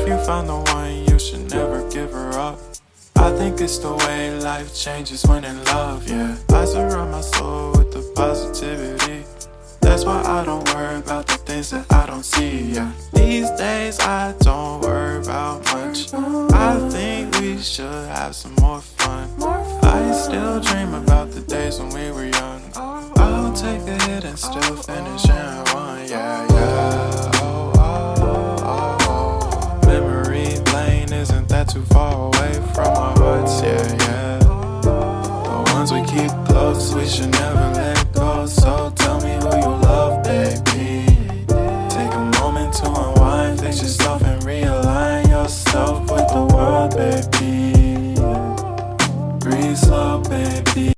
If you found the one, you should never give her up. I think it's the way life changes when in love, yeah. I surround my soul with the positivity. That's why I don't worry about the things that I don't see, yeah. These days I don't worry about much. I think we should have some more fun. I still dream about the days when we were young. I'll take a hit and still finish in one, yeah, yeah. Oh, oh, oh, oh. Memory lane isn't that too far away from our hearts, yeah, yeah. The ones we keep close, we should never let go. So tell me who you love, baby. Take a moment to unwind, fix yourself and realign yourself with the world, baby.